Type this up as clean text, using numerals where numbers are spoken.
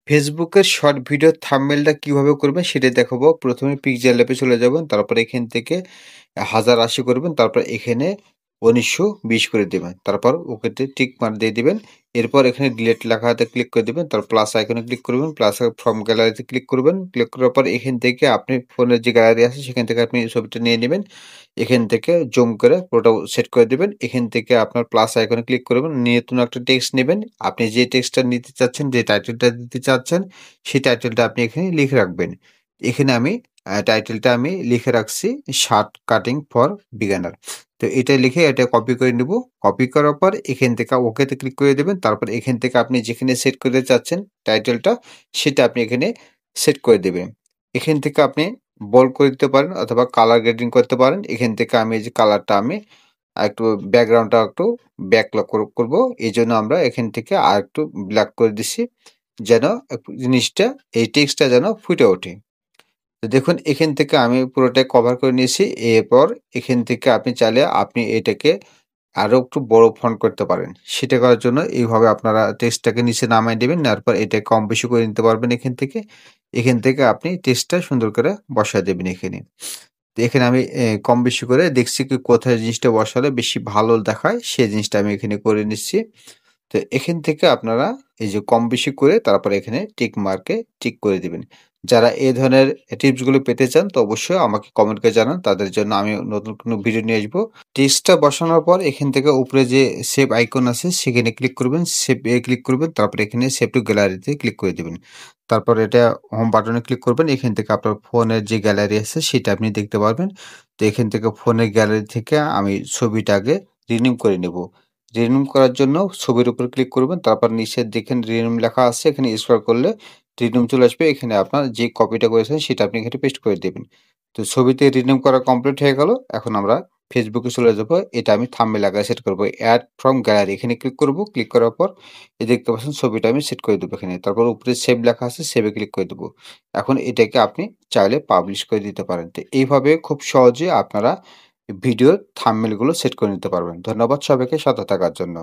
ফেসবুকের short video থাম্বনেলটা কিভাবে করবেন সেটা দেখাবো। প্রথমে পিক্সেল ল্যাবে চলে যাবেন, তারপর এখান থেকে 1080 করবেন, তারপর এখানে 1920 করে দেবেন, তারপর ওকেতে টিক মার্ক দিয়ে দিবেন। এরপর এখানে ডিলিট লেখাতে ক্লিক করে দিবেন, তারপর প্লাস আইকনে ক্লিক করবেন, প্লাস ফ্রম গ্যালারিতে ক্লিক করবেন। ক্লিক করার পর এখান থেকে আপনি ফোনের যে গ্যালারি আছে সেখান থেকে আপনি ছবিটা নিয়ে নেবেন। এখান থেকে জুম করে পুরোটা সেট করে দিবেন। এখান থেকে আপনার প্লাস আইকনে ক্লিক করবেন, নতুন একটা টেক্সট নেবেন। আপনি যে টেক্সটটা নিতে চাচ্ছেন, যে টাইটেলটা দিতে চাচ্ছেন, সেই টাইটেলটা আপনি এখানে লিখে রাখবেন। এখানে আমি টাইটেলটা আমি লিখে রাখছি শার্ট কাটিং ফর বিগানার। তো এটা লিখে এটা কপি করে নিব। কপি করার পর এখান থেকে ওকেতে ক্লিক করে দেবেন। তারপর এখান থেকে আপনি যেখানে সেট করতে চাচ্ছেন টাইটেলটা, সেটা আপনি এখানে সেট করে দেবেন। এখান থেকে আপনি বোল্ড করে দিতে পারেন অথবা কালার গ্রেডিং করতে পারেন। এখান থেকে আমি এই যে কালারটা আমি একটু ব্যাকগ্রাউন্ডটা একটু ব্যাকলক করব। এইজন্য আমরা এখান থেকে আরেকটু ব্ল্যাক করে দিচ্ছি, যেন জিনিসটা এই টেক্সটটা যেন ফুটে ওঠে। তো দেখুন এখান থেকে আমি পুরোটাই কভার করে নিয়েছি। এরপর এখান থেকে আপনি চাইলে আপনি এটাকে আরো একটু বড় ফন্ট করতে পারেন। সেটা করার জন্য এইভাবে আপনারা টেক্সটটাকে নিচে নামায় দিবেন। নেওয়ার পর এটা কম বেশি করে নিতে পারবেন এখান থেকে। এখান থেকে আপনি টেক্সটটা সুন্দর করে বসায় দেবেন এখানে। তো এখানে আমি কম বেশি করে দেখছি কি কোথায় জিনিসটা বসালে বেশি ভালো দেখায়, সেই জিনিসটা আমি এখানে করে নিচ্ছি। তো এখান থেকে আপনারা এই যে কম বেশি করে তারপর এখানে টিক মার্কে টিক করে দিবেন। যারা এই ধরনের টিপসগুলো পেতে চান তো অবশ্যই আমাকে কমেন্ট করে জানান। তাদের জন্য আমি নতুন কোনো ভিডিও নিয়ে আসবো। টেক্সটটা বসানোর পর এখান থেকে উপরে যে সেভ আইকন আছে সেখানে ক্লিক করবেন, সেভ এ ক্লিক করবেন, তারপর এখানে সেভ টু গ্যালারিতে ক্লিক করে দিবেন। তারপর এটা হোম বাটনে ক্লিক করবেন। এখান থেকে আপনার ফোনের যে গ্যালারি আছে সেটা আপনি দেখতে পারবেন। তো এখান থেকে ফোনের গ্যালারি থেকে আমি ছবিটা আগে রিনিউ করে নেব। রিনিউ করার জন্য ছবির উপর ক্লিক করবেন, তারপর নিচে দেখেন রিনিউ লেখা আছে, এখানে স্ক্রল করলে রিনিউ চলে আসবে। এখানে আপনার যে কপিটা করেছেন সেটা আপনি এখানে পেস্ট করে দেবেন। তো ছবিতে রিনিউ করা কমপ্লিট হয়ে গেল। এখন আমরা ফেসবুকে চলে যাব। এটা আমি থাম্বনেল আকারে সেট করব। অ্যাড ফ্রম গ্যালারি এখানে ক্লিক করব। ক্লিক করার পর এই দেখতে পাচ্ছেন ছবিটা আমি সেট করে দেবো এখানে। তারপর উপরে সেভ লেখা আছে, সেভে ক্লিক করে দেবো। এখন এটাকে আপনি চাইলে পাবলিশ করে দিতে পারেন। তো এইভাবে খুব সহজে আপনারা ভিডিওর থাম্বনেলগুলো সেট করে নিতে পারবেন। ধন্যবাদ সবাইকে সাথে থাকার জন্য।